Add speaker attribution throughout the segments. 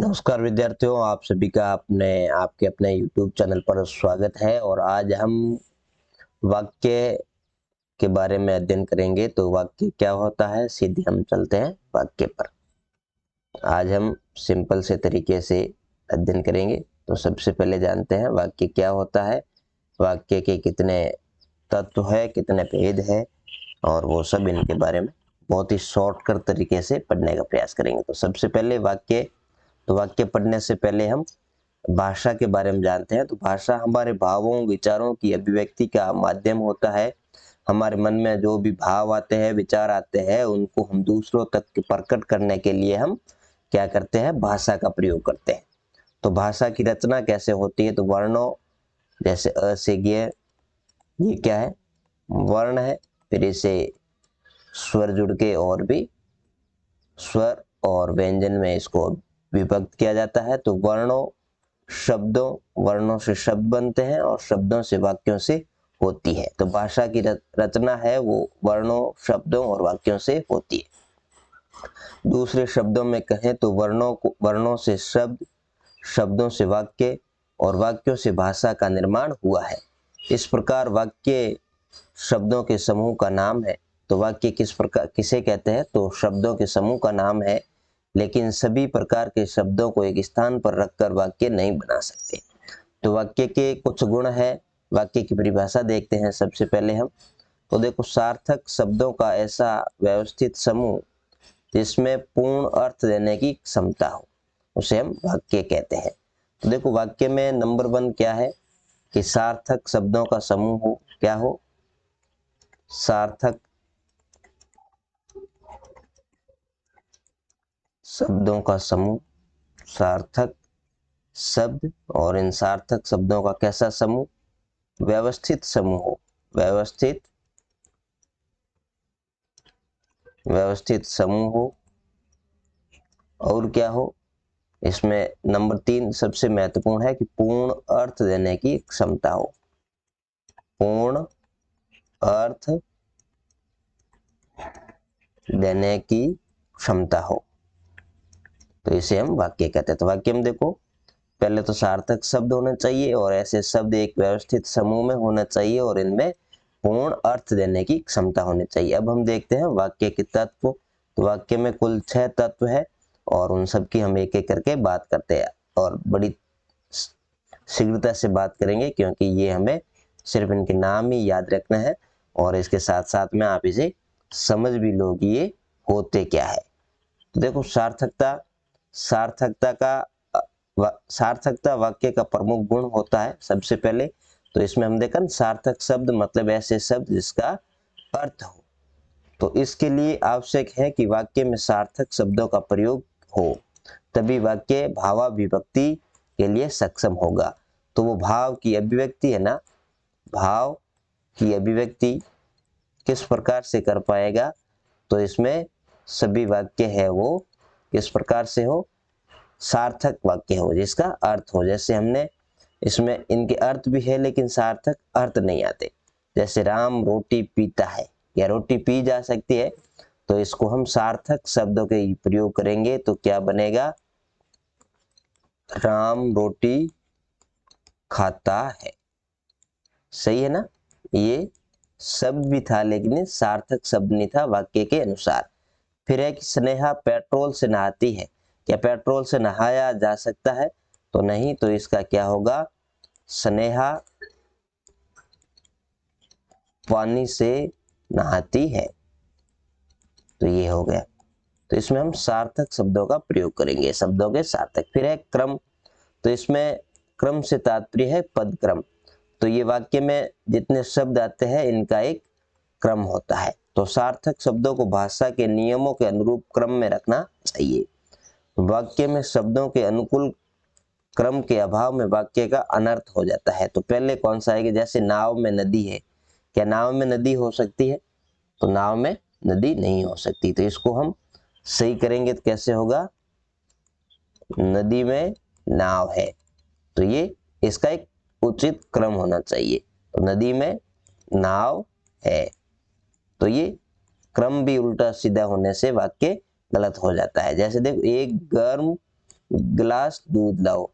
Speaker 1: नमस्कार विद्यार्थियों, आप सभी का आपके अपने YouTube चैनल पर स्वागत है। और आज हम वाक्य के बारे में अध्ययन करेंगे। तो वाक्य क्या होता है, सीधे हम चलते हैं वाक्य पर। आज हम सिंपल से तरीके से अध्ययन करेंगे। तो सबसे पहले जानते हैं वाक्य क्या होता है, वाक्य के कितने तत्व है, कितने भेद है, और वो सब इनके बारे में बहुत ही शॉर्टकट तरीके से पढ़ने का प्रयास करेंगे। तो सबसे पहले वाक्य पढ़ने से पहले हम भाषा के बारे में जानते हैं। तो भाषा हमारे भावों, विचारों की अभिव्यक्ति का माध्यम होता है। हमारे मन में जो भी भाव आते हैं, विचार आते हैं, उनको हम दूसरों तक प्रकट करने के लिए हम क्या करते हैं, भाषा का प्रयोग करते हैं। तो भाषा की रचना कैसे होती है, तो वर्णों जैसे अ से ज्ञ, ये क्या है, वर्ण है। फिर इसे स्वर जुड़ के और भी स्वर और व्यंजन में इसको विभक्त किया जाता है। तो वर्णों से शब्द बनते हैं और शब्दों से वाक्यों से होती है। तो भाषा की रचना है वो वर्णों, शब्दों और वाक्यों से होती है। दूसरे शब्दों में कहें तो वर्णों से शब्द, शब्दों से वाक्य और वाक्यों से भाषा का निर्माण हुआ है। इस प्रकार वाक्य शब्दों के समूह का नाम है। तो वाक्य किसे कहते हैं, तो शब्दों के समूह का नाम है। लेकिन सभी प्रकार के शब्दों को एक स्थान पर रखकर वाक्य नहीं बना सकते। तो वाक्य के कुछ गुण है। वाक्य की परिभाषा देखते हैं सबसे पहले हम। तो देखो, सार्थक शब्दों का ऐसा व्यवस्थित समूह जिसमें पूर्ण अर्थ देने की क्षमता हो, उसे हम वाक्य कहते हैं। तो देखो, वाक्य में नंबर 1 क्या है कि सार्थक शब्दों का समूह हो। क्या हो, सार्थक शब्दों का समूह, सार्थक शब्द, और इन सार्थक शब्दों का कैसा समूह, व्यवस्थित समूह हो। व्यवस्थित समूह हो। और क्या हो, इसमें नंबर 3 सबसे महत्वपूर्ण है कि पूर्ण अर्थ देने की क्षमता हो। पूर्ण अर्थ देने की क्षमता हो, तो इसे हम वाक्य कहते हैं। तो वाक्य में देखो, पहले तो सार्थक शब्द होने चाहिए और ऐसे शब्द एक व्यवस्थित समूह में होना चाहिए और इनमें पूर्ण अर्थ देने की क्षमता होनी चाहिए। अब हम देखते हैं वाक्य के तत्व। तो वाक्य में कुल 6 तत्व है और उन सब की हम एक एक करके बात करते हैं और बड़ी शीघ्रता से बात करेंगे, क्योंकि ये हमें सिर्फ इनके नाम ही याद रखना है और इसके साथ साथ में आप इसे समझ भी लो कि ये होते क्या है। तो देखो, सार्थकता वाक्य का प्रमुख गुण होता है। सबसे पहले तो इसमें हम देखा, सार्थक शब्द मतलब ऐसे शब्द जिसका अर्थ हो। तो इसके लिए आवश्यक है कि वाक्य में सार्थक शब्दों का प्रयोग हो, तभी वाक्य भावाभिव्यक्ति के लिए सक्षम होगा। तो वो भाव की अभिव्यक्ति है ना, भाव की अभिव्यक्ति किस प्रकार से कर पाएगा, तो इसमें सभी वाक्य है वो किस प्रकार से हो, सार्थक वाक्य हो जिसका अर्थ हो। जैसे हमने इसमें इनके अर्थ भी है लेकिन सार्थक अर्थ नहीं आते। जैसे राम रोटी पीता है, या रोटी पी जा सकती है, तो इसको हम सार्थक शब्दों के प्रयोग करेंगे तो क्या बनेगा, राम रोटी खाता है। सही है ना, ये शब्द भी था लेकिन ये सार्थक शब्द नहीं था वाक्य के अनुसार। फिर है कि स्नेहा पेट्रोल से नहाती है। क्या पेट्रोल से नहाया जा सकता है, तो नहीं। तो इसका क्या होगा, स्नेहा पानी से नहाती है। तो ये हो गया। तो इसमें हम सार्थक शब्दों का प्रयोग करेंगे, शब्दों के सार्थक। फिर है क्रम। तो इसमें क्रम से तात्पर्य है पद क्रम। तो ये वाक्य में जितने शब्द आते हैं इनका एक क्रम होता है। तो सार्थक शब्दों को भाषा के नियमों के अनुरूप क्रम में रखना चाहिए। वाक्य में शब्दों के अनुकूल क्रम के अभाव में वाक्य का अनर्थ हो जाता है। तो पहले कौन सा है कि जैसे नाव में नदी है, क्या नाव में नदी हो सकती है, तो नाव में नदी नहीं हो सकती। तो इसको हम सही करेंगे तो कैसे होगा, नदी में नाव है। तो ये इसका एक उचित क्रम होना चाहिए। तो नदी में नाव है, तो ये क्रम भी उल्टा सीधा होने से वाक्य गलत हो जाता है। जैसे देखो, एक गर्म गिलास दूध लाओ।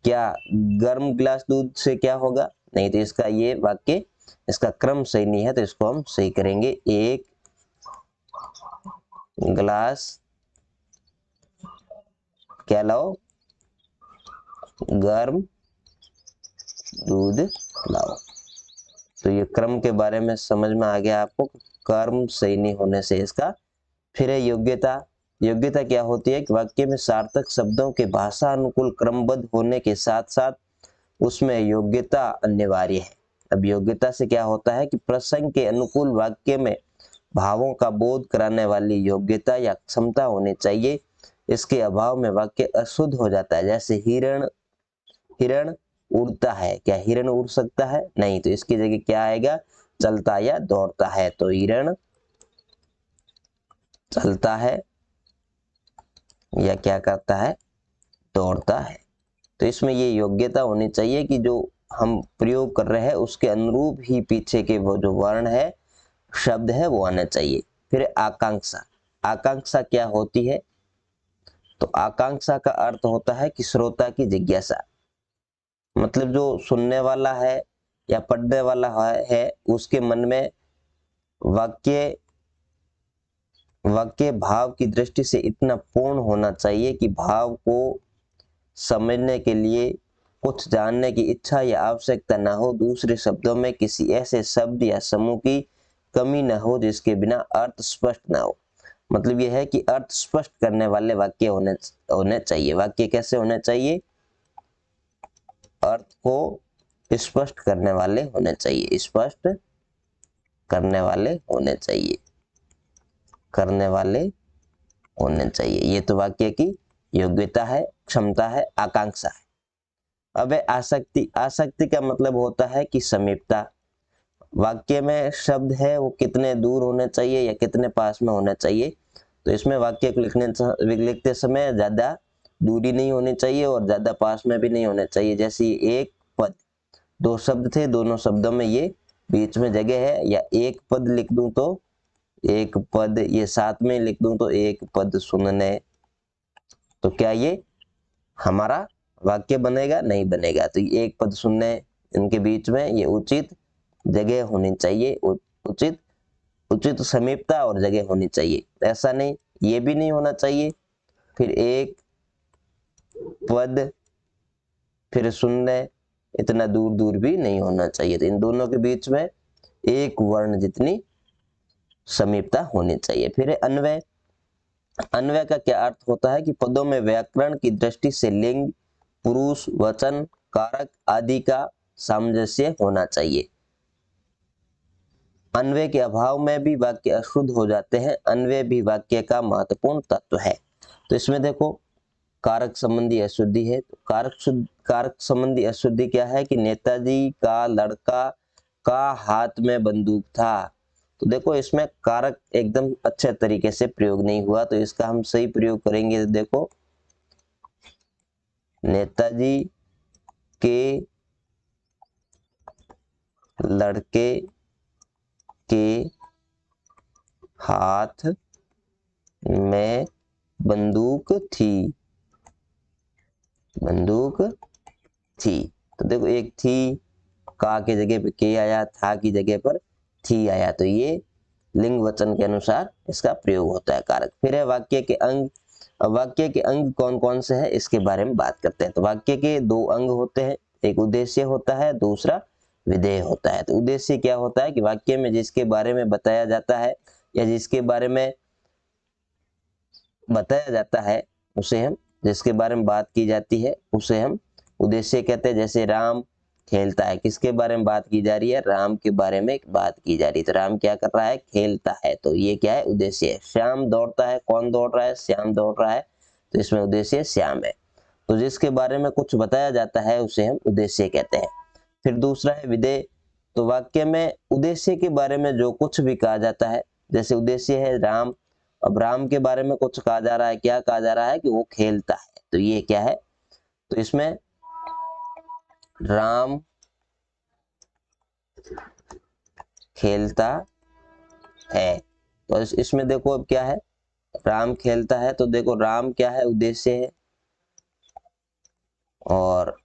Speaker 1: क्या गर्म गिलास दूध से क्या होगा? नहीं, तो इसका ये वाक्य, इसका क्रम सही नहीं है, तो इसको हम सही करेंगे। एक गिलास क्या लाओ? गर्म दूध लाओ। तो ये क्रम के बारे में समझ में आ गया आपको, कर्म सही नहीं होने से इसका। फिर है योग्यता। योग्यता क्या होती है कि वाक्य में सार्थक शब्दों के भाषा अनुकूल क्रमबद्ध होने के साथ साथ उसमें योग्यता अनिवार्य है। अब योग्यता से क्या होता है कि प्रसंग के अनुकूल वाक्य में भावों का बोध कराने वाली योग्यता या क्षमता होनी चाहिए। इसके अभाव में वाक्य अशुद्ध हो जाता है। जैसे हिरण हिरण उड़ता है, क्या हिरण उड़ सकता है? नहीं, तो इसकी जगह क्या आएगा? चलता या दौड़ता है। तो हिरण चलता है या क्या करता है? दौड़ता है। तो इसमें ये योग्यता होनी चाहिए कि जो हम प्रयोग कर रहे हैं उसके अनुरूप ही पीछे के वो जो वर्ण है, शब्द है, वो आना चाहिए। फिर आकांक्षा। आकांक्षा क्या होती है? तो आकांक्षा का अर्थ होता है कि श्रोता की जिज्ञासा, मतलब जो सुनने वाला है या पढ़ने वाला है उसके मन में वाक्य वाक्य भाव की दृष्टि से इतना पूर्ण होना चाहिए कि भाव को समझने के लिए कुछ जानने की इच्छा या आवश्यकता न हो। दूसरे शब्दों में किसी ऐसे शब्द या समूह की कमी न हो जिसके बिना अर्थ स्पष्ट न हो। मतलब यह है कि अर्थ स्पष्ट करने वाले वाक्य होने चाहिए। वाक्य कैसे होने चाहिए? अर्थ को स्पष्ट करने वाले होने चाहिए। स्पष्ट करने वाले होने चाहिए, करने वाले होने चाहिए। ये तो वाक्य की योग्यता है, क्षमता है, आकांक्षा है। अब है आसक्ति। आसक्ति का मतलब होता है कि समीपता। वाक्य में शब्द है वो कितने दूर होने चाहिए या कितने पास में होना चाहिए। तो इसमें वाक्य को लिखते समय ज्यादा दूरी नहीं होनी चाहिए और ज्यादा पास में भी नहीं होना चाहिए। जैसे एक पद, दो शब्द थे, दोनों शब्दों में ये बीच में जगह है। या एक पद लिख दूं तो एक पद, ये साथ में लिख दूं तो एक पद सुनने, तो क्या ये हमारा वाक्य बनेगा? नहीं बनेगा। तो एक पद सुनने, इनके बीच में ये उचित जगह होनी चाहिए, उचित उचित समीपता और जगह होनी चाहिए। ऐसा नहीं, ये भी नहीं होना चाहिए। फिर एक पद, फिर सुनने, इतना दूर दूर भी नहीं होना चाहिए। तो इन दोनों के बीच में एक वर्ण जितनी समीपता होनी चाहिए। फिर अन्वय। अन्वय का क्या अर्थ होता है कि पदों में व्याकरण की दृष्टि से लिंग, पुरुष, वचन, कारक आदि का सामंजस्य होना चाहिए। अन्वय के अभाव में भी वाक्य अशुद्ध हो जाते हैं। अन्वय भी वाक्य का महत्वपूर्ण तत्व है। तो इसमें देखो, कारक संबंधी अशुद्धि है। तो कारक संबंधी अशुद्धि क्या है कि नेताजी का लड़का का हाथ में बंदूक था। तो देखो इसमें कारक एकदम अच्छे तरीके से प्रयोग नहीं हुआ। तो इसका हम सही प्रयोग करेंगे। तो देखो, नेताजी के लड़के के हाथ में बंदूक थी, बंदूक थी। तो देखो, एक थी, का के जगह पे के आया, था की जगह पर थी आया। तो ये लिंग वचन के अनुसार इसका प्रयोग होता है कारक। फिर है वाक्य के अंग। अब वाक्य के अंग कौन कौन से हैं इसके बारे में बात करते हैं। तो वाक्य के दो अंग होते हैं, एक उद्देश्य होता है, दूसरा विधेय होता है। तो उद्देश्य क्या होता है कि वाक्य में जिसके बारे में बताया जाता है या जिसके बारे में बताया जाता है उसे हम, जिसके बारे में बात की जाती है उसे हम उद्देश्य कहते हैं। जैसे राम खेलता है, किसके बारे में बात की जा रही है? राम के बारे में बात की जा रही है। तो राम क्या कर रहा है? खेलता है। तो ये क्या है? उद्देश्य है। श्याम दौड़ता है, कौन दौड़ रहा है? श्याम दौड़ रहा है। तो इसमें उद्देश्य श्याम है। तो जिसके बारे में कुछ बताया जाता है उसे हम उद्देश्य कहते हैं। फिर दूसरा है विधेय। तो वाक्य में उद्देश्य के बारे में जो कुछ भी कहा जाता है, जैसे उद्देश्य है राम, अब राम के बारे में कुछ कहा जा रहा है, क्या कहा जा रहा है? कि वो खेलता है। तो ये क्या है? तो इसमें राम खेलता है। तो इसमें देखो अब क्या है? राम खेलता है। तो देखो राम क्या है? उद्देश्य है। और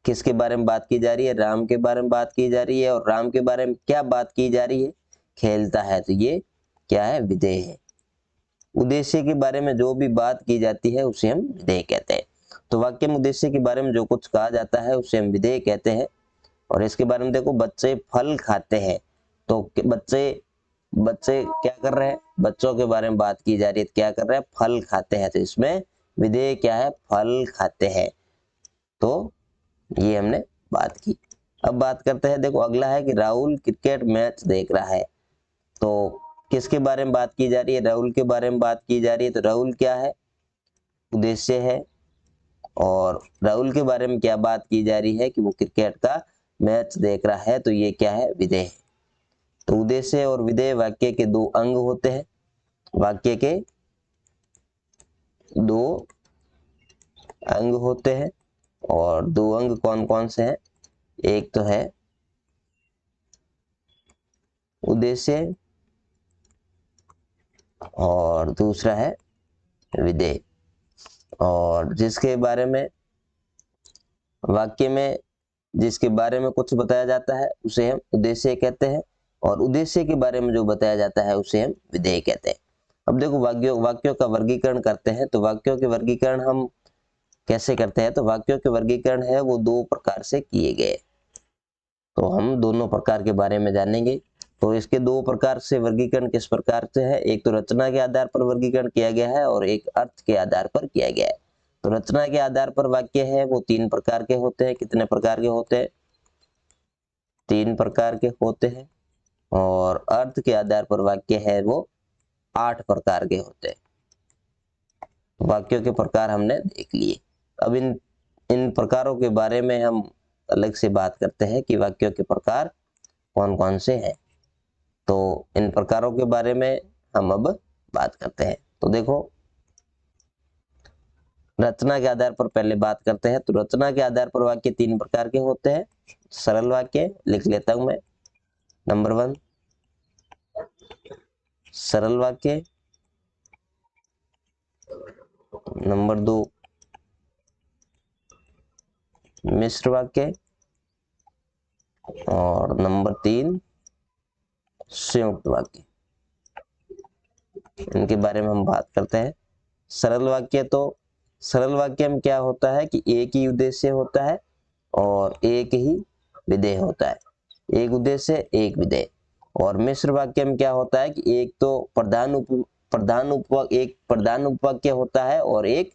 Speaker 1: किसके बारे में बात की जा रही है? राम के बारे में बात की जा रही है। और राम के बारे में क्या बात की जा रही है? खेलता है, तो ये क्या है? विधेय है। उद्देश्य के बारे में जो भी बात की जाती है उसे हम विधेय कहते हैं। तो वाक्य में उद्देश्य के बारे में जो कुछ कहा जाता है उसे हम विधेय कहते हैं। और इसके बारे में देखो, बच्चे फल खाते हैं, तो बच्चे बच्चे क्या कर रहे हैं? बच्चों के बारे में बात की जा रही है, क्या कर रहे हैं? फल खाते हैं, तो इसमें विधेय क्या है? फल खाते हैं। तो ये हमने बात की। अब बात करते हैं, देखो अगला है कि राहुल क्रिकेट मैच देख रहा है। तो किसके बारे में बात की जा रही है? राहुल के बारे में बात की जा रही है। तो राहुल क्या है? उद्देश्य है। और राहुल के बारे में क्या बात की जा रही है? कि वो क्रिकेट का मैच देख रहा है, तो ये क्या है? विधेय है। तो उद्देश्य और विधेय वाक्य के दो अंग होते हैं। वाक्य के दो अंग होते हैं। और दो अंग कौन कौन से हैं? एक तो है उद्देश्य और दूसरा है विधेय। और जिसके बारे में वाक्य में जिसके बारे में कुछ बताया जाता है उसे हम उद्देश्य कहते हैं। और उद्देश्य के बारे में जो बताया जाता है उसे हम विधेय कहते हैं। अब देखो वाक्यों का वर्गीकरण करते हैं। तो वाक्यों के वर्गीकरण हम कैसे करते हैं? तो वाक्यों के वर्गीकरण है वो दो प्रकार से किए गए। तो हम दोनों प्रकार के बारे में जानेंगे। तो इसके दो प्रकार से वर्गीकरण किस प्रकार से है? एक तो रचना के आधार पर वर्गीकरण किया गया है और एक अर्थ के आधार पर किया गया है। तो रचना के आधार पर वाक्य है वो तीन प्रकार के होते हैं। कितने प्रकार के होते हैं? तीन प्रकार के होते हैं। और अर्थ के आधार पर वाक्य है वो 8 प्रकार के होते हैं। वाक्यों के प्रकार हमने देख लिए। अब इन इन प्रकारों के बारे में हम अलग से बात करते हैं कि वाक्यों के प्रकार कौन कौन से हैं। तो इन प्रकारों के बारे में हम अब बात करते हैं। तो देखो, रचना के आधार पर पहले बात करते हैं। तो रचना के आधार पर वाक्य तीन प्रकार के होते हैं। सरल वाक्य लिख लेता हूं मैं, नंबर 1 सरल वाक्य, नंबर 2 मिश्र वाक्य, और नंबर 3 संयुक्त वाक्य। इनके बारे में हम बात करते हैं। सरल वाक्य, तो सरल वाक्य में क्या होता है कि एक ही उद्देश्य होता है और एक ही विधेय होता है। एक उद्देश्य एक विधेय। और मिश्र वाक्य में क्या होता है कि एक तो एक प्रधान उपवाक्य होता है और एक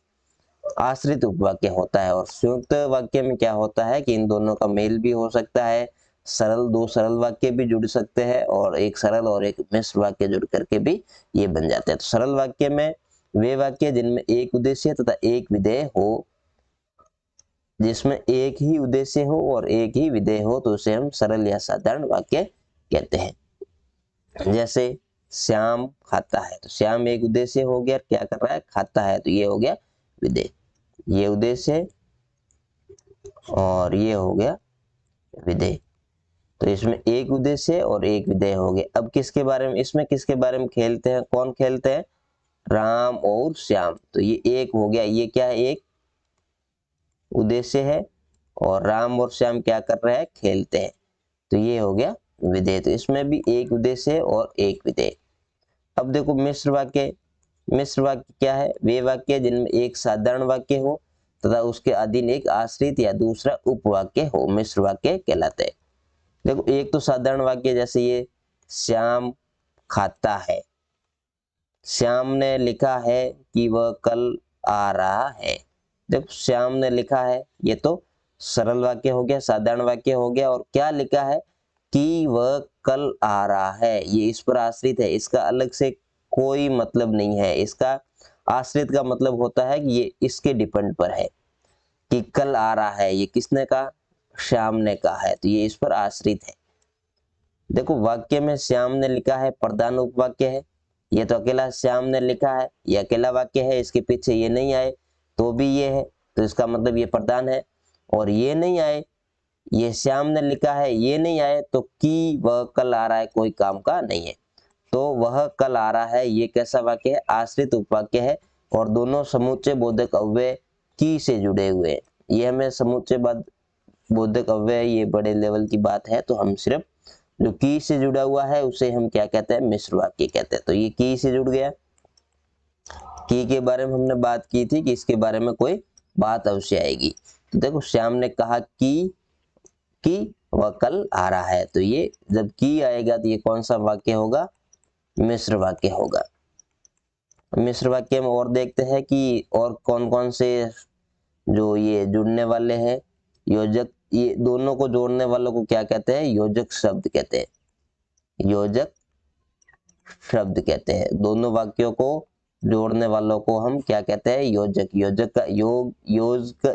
Speaker 1: आश्रित उपवाक्य होता है। और संयुक्त वाक्य में क्या होता है कि इन दोनों का मेल भी हो सकता है। दो सरल वाक्य भी जुड़ सकते हैं और एक सरल और एक मिश्र वाक्य जुड़ करके भी ये बन जाते हैं। तो सरल वाक्य में वे वाक्य जिनमें एक उद्देश्य तथा एक विधेय हो, जिसमें एक ही उद्देश्य हो और एक ही विधेय हो, तो उसे हम सरल या साधारण वाक्य कहते हैं। जैसे श्याम खाता है, तो श्याम एक उद्देश्य हो गया, क्या कर रहा है? खाता है, तो ये हो गया विधेय। ये उद्देश्य और ये हो गया विधेय। तो इसमें एक उद्देश्य और एक विधेय हो गए। अब किसके बारे में, इसमें किसके बारे में खेलते हैं? कौन खेलते हैं? राम और श्याम। तो ये एक हो गया, ये क्या है? एक उद्देश्य है और राम और श्याम क्या कर रहे हैं? खेलते हैं, तो ये हो गया विधेय। तो इसमें भी एक उद्देश्य और एक विधेय। अब देखो मिश्र वाक्य। मिश्र वाक्य क्या है? वे वाक्य जिनमें एक साधारण वाक्य हो तथा उसके अधीन एक आश्रित या दूसरा उपवाक्य हो, मिश्र वाक्य कहलाते हैं। देखो, एक तो साधारण वाक्य, जैसे ये श्याम खाता है। श्याम ने लिखा है कि वह कल आ रहा है। देखो, श्याम ने लिखा है, ये तो सरल वाक्य हो गया, साधारण वाक्य हो गया। और क्या लिखा है? कि वह कल आ रहा है, ये इस पर आश्रित है। इसका अलग से कोई मतलब नहीं है। इसका आश्रित का मतलब होता है कि ये इसके डिपेंड पर है कि कल आ रहा है। ये किसने कहा? श्याम ने कहा है, तो ये इस पर आश्रित है। देखो, वाक्य में श्याम ने लिखा है प्रधान उपवाक्य है। ये तो अकेला श्याम ने लिखा है, ये अकेला वाक्य है, इसके पीछे ये नहीं आए तो भी ये है, तो इसका मतलब ये प्रधान है। और ये नहीं आए, ये श्याम ने लिखा है, ये नहीं आए, तो कि वह कल आ रहा है कोई काम का नहीं है। तो वह कल आ रहा है, ये कैसा वाक्य है? आश्रित उपवाक्य है। और दोनों समुच्चय बोधक अव्यय की से जुड़े हुए हैं। ये हमें समुच्चय बोधक अव्यय, ये बड़े लेवल की बात है। तो हम सिर्फ जो की से जुड़ा हुआ है उसे हम क्या कहते हैं, मिश्र वाक्य कहते हैं। तो ये की से जुड़ गया। की के बारे में हमने बात की थी कि इसके बारे में कोई बात अवश्य आएगी। तो देखो श्याम ने कहा कि वह कल आ रहा है, तो ये जब की आएगा तो ये कौन सा वाक्य होगा, मिश्र वाक्य होगा। मिश्र वाक्य में और देखते हैं कि और कौन कौन से जो ये जुड़ने वाले हैं योजक, ये दोनों को जोड़ने वालों को क्या कहते हैं, योजक शब्द कहते हैं। योजक शब्द कहते हैं। दोनों वाक्यों को जोड़ने वालों को हम क्या कहते हैं, योजक।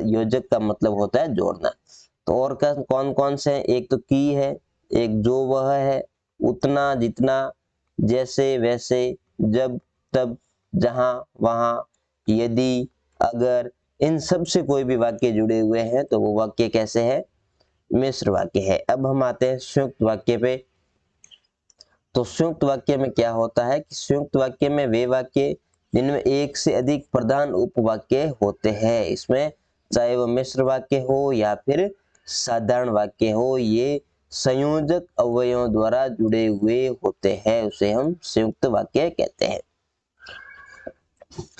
Speaker 1: योजक का मतलब होता है जोड़ना। तो और कौन कौन से हैं, एक तो की है, एक जो वह है, उतना जितना, जैसे वैसे, जब तब, जहां वहां, यदि, अगर, इन सब से कोई भी वाक्य जुड़े हुए हैं तो वो वाक्य कैसे है, मिश्र वाक्य है। अब हम आते हैं संयुक्त वाक्य पे। तो संयुक्त वाक्य में क्या होता है कि संयुक्त वाक्य में वे वाक्य जिनमें एक से अधिक प्रधान उपवाक्य होते हैं, इसमें चाहे वो मिश्र वाक्य हो या फिर साधारण वाक्य हो, ये संयोजक अवयवों द्वारा जुड़े हुए होते हैं, उसे हम संयुक्त वाक्य कहते हैं।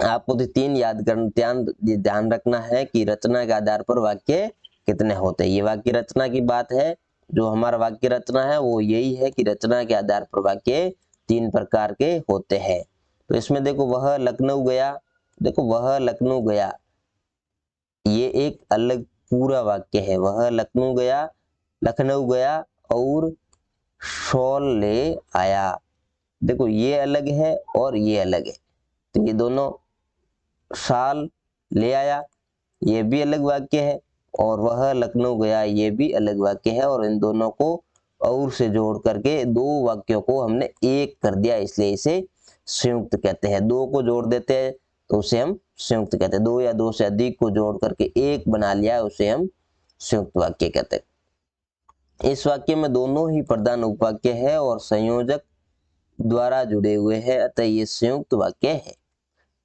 Speaker 1: आपको तो तीन ध्यान रखना है कि रचना के आधार पर वाक्य कितने होते हैं। ये वाक्य रचना की बात है। जो हमारा वाक्य रचना है वो यही है कि रचना के आधार पर वाक्य तीन प्रकार के होते हैं। तो इसमें देखो वह लखनऊ गया, देखो वह लखनऊ गया, ये एक अलग पूरा वाक्य है। वह लखनऊ गया और शॉल ले आया, देखो ये अलग है और ये अलग है। तो ये दोनों, शाल ले आया ये भी अलग वाक्य है और वह लखनऊ गया ये भी अलग वाक्य है, और इन दोनों को और से जोड़ करके दो वाक्यों को हमने एक कर दिया, इसलिए इसे संयुक्त कहते हैं। दो को जोड़ देते हैं तो उसे हम संयुक्त कहते हैं। दो या दो से अधिक को जोड़ करके एक बना लिया, उसे हम संयुक्त वाक्य कहते हैं। इस वाक्य में दोनों ही प्रधान उपवाक्य है और संयोजक द्वारा जुड़े हुए हैं, अतः ये संयुक्त वाक्य है।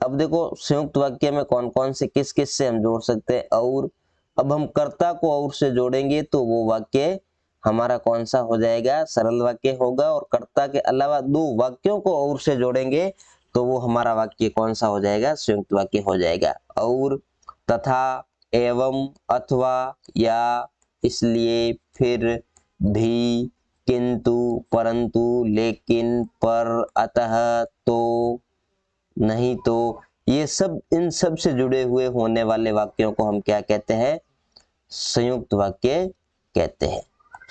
Speaker 1: अब देखो संयुक्त वाक्य में कौन कौन से किस किस से हम जोड़ सकते हैं, और अब हम कर्ता को और से जोड़ेंगे तो वो वाक्य हमारा कौन सा हो जाएगा, सरल वाक्य होगा। और कर्ता के अलावा दो वाक्यों को और से जोड़ेंगे तो वो हमारा वाक्य कौन सा हो जाएगा, संयुक्त वाक्य हो जाएगा। और, तथा, एवं, अथवा, या, इसलिए, फिर, भी, किंतु, परंतु, लेकिन, पर, अतः, तो, नहीं तो, ये सब इन सब से जुड़े हुए होने वाले वाक्यों को हम क्या कहते हैं, संयुक्त वाक्य कहते हैं।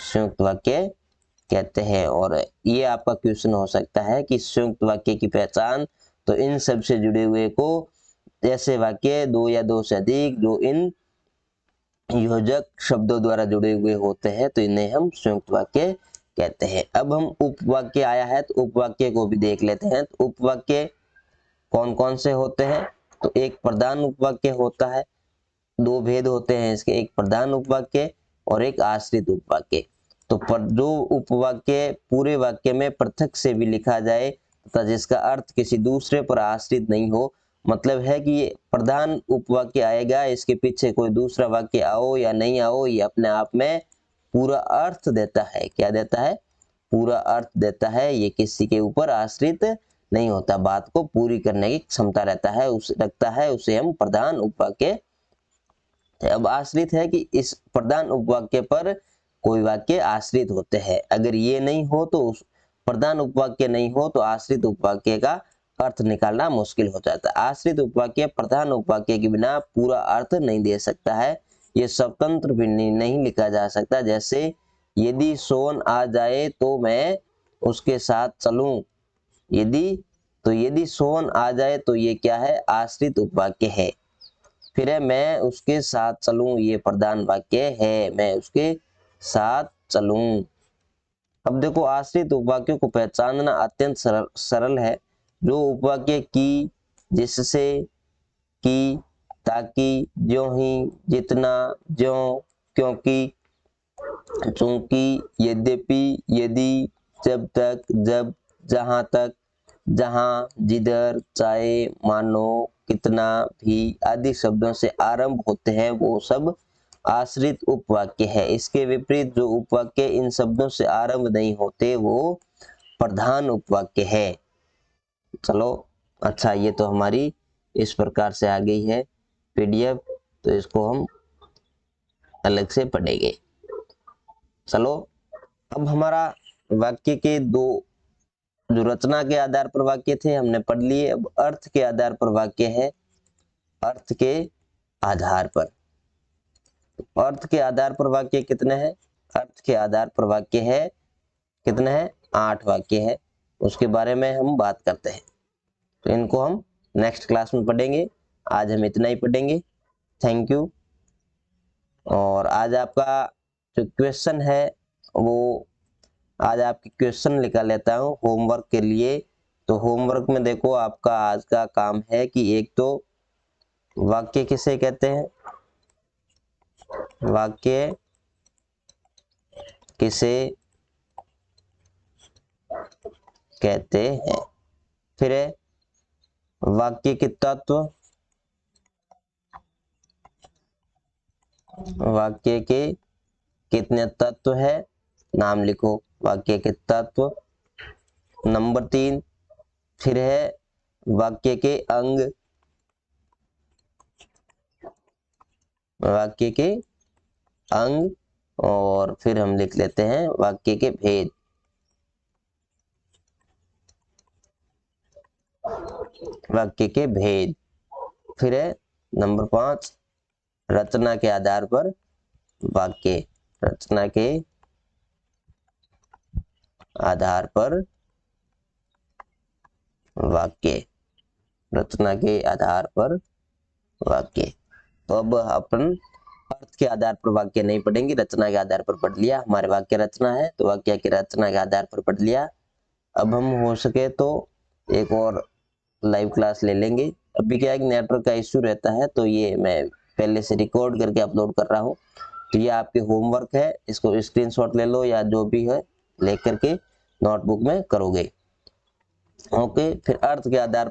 Speaker 1: संयुक्त वाक्य कहते हैं। और ये आपका क्वेश्चन हो सकता है कि संयुक्त वाक्य की पहचान, तो इन सब से जुड़े हुए को, ऐसे वाक्य दो या दो से अधिक जो इन योजक शब्दों द्वारा जुड़े हुए होते हैं तो इन्हें हम संयुक्त वाक्य कहते हैं। अब हम उपवाक्य आया है तो उपवाक्य को भी देख लेते हैं। तो उपवाक्य कौन कौन से होते हैं, तो एक प्रधान उपवाक्य होता है, दो भेद होते हैं इसके, एक प्रधान उपवाक्य और एक आश्रित उपवाक्य। तो जो उपवाक्य पूरे वाक्य में पृथक से भी लिखा जाए तथा जिसका अर्थ किसी दूसरे पर आश्रित नहीं हो, मतलब है कि ये प्रधान उपवाक्य आएगा, इसके पीछे कोई दूसरा वाक्य आओ या नहीं आओ, ये अपने आप में पूरा अर्थ देता है। क्या देता है, पूरा अर्थ देता है। ये किसी के ऊपर आश्रित नहीं होता, बात को पूरी करने की क्षमता रखता है, उसे हम प्रधान उपवाक्य। अब आश्रित है कि इस प्रधान उपवाक्य पर कोई वाक्य आश्रित होते हैं। अगर ये नहीं हो तो उस प्रधान उपवाक्य नहीं हो तो आश्रित उपवाक्य का अर्थ निकालना मुश्किल हो जाता है। आश्रित उपवाक्य प्रधान उपवाक्य के बिना पूरा अर्थ नहीं दे सकता है, ये स्वतंत्र भी नहीं लिखा जा सकता। जैसे यदि सोन आ जाए तो मैं उसके साथ चलूं, यदि सोन आ जाए तो ये क्या है, आश्रित उपवाक्य है। फिर है मैं उसके साथ चलूं, ये प्रधान वाक्य है, मैं उसके साथ चलूं। अब देखो आश्रित उपवाक्यों को पहचानना अत्यंत सरल है। जो उपवाक्य की, जिससे, कि, ताकि, ज्यों ही, जितना, ज्यों, क्योंकि, चूंकि, यद्यपि, यदि, जब तक, जब, जहां तक, जहां, जिधर, चाहे, मानो, कितना भी आदि शब्दों से आरंभ होते हैं वो सब आश्रित उपवाक्य है। इसके विपरीत जो उपवाक्य इन शब्दों से आरंभ नहीं होते वो प्रधान उपवाक्य है। चलो अच्छा, ये तो हमारी इस प्रकार से आ गई है पीडीएफ, तो इसको हम अलग से पढ़ेंगे। चलो अब हमारा वाक्य के दो जो रचना के आधार पर वाक्य थे हमने पढ़ लिए। अब अर्थ के आधार पर वाक्य है। अर्थ के आधार पर, अर्थ के आधार पर वाक्य कितने हैं? अर्थ के आधार पर वाक्य है कितने हैं? 8 वाक्य है। उसके बारे में हम बात करते हैं, तो इनको हम नेक्स्ट क्लास में पढ़ेंगे। आज हम इतना ही पढ़ेंगे। Thank you. और आज आपका जो क्वेश्चन है वो, आज आपकी क्वेश्चन लिखा लेता हूँ होमवर्क के लिए। तो होमवर्क में देखो, आपका आज का काम है कि एक तो वाक्य किसे कहते हैं, वाक्य किसे कहते हैं, फिर है वाक्य के तत्व, वाक्य के कितने तत्व है, नाम लिखो वाक्य के तत्व। नंबर 3 फिर है वाक्य के अंग, वाक्य के अंग। और फिर हम लिख लेते हैं वाक्य के भेद, वाक्य के भेद। फिर है नंबर 5 रचना के आधार पर वाक्य, रचना के आधार पर वाक्य, रचना के आधार पर वाक्य। तो अब अपन अर्थ के आधार पर वाक्य नहीं पढ़ेंगे, रचना के आधार पर पढ़ लिया। हमारे वाक्य रचना है तो वाक्य की रचना के आधार पर पढ़ लिया। अब हम हो सके तो एक और लाइव क्लास ले लेंगे। अभी क्या है कि नेटवर्क का इश्यू रहता है, तो ये मैं पहले से रिकॉर्ड करके अपलोड कर रहा हूँ। तो ये आपके होमवर्क है, इसको स्क्रीनशॉट ले लो या जो भी है ले करके नोटबुक में करोगे। ओके, फिर अर्थ के आधार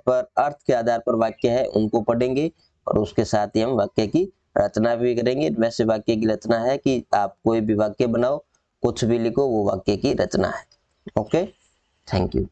Speaker 1: पर वाक्य है उनको पढ़ेंगे, और उसके साथ ही हम वाक्य की रचना भी करेंगे। वैसे वाक्य की रचना है कि आप कोई भी वाक्य बनाओ, कुछ भी लिखो, वो वाक्य की रचना है। Okay, thank you.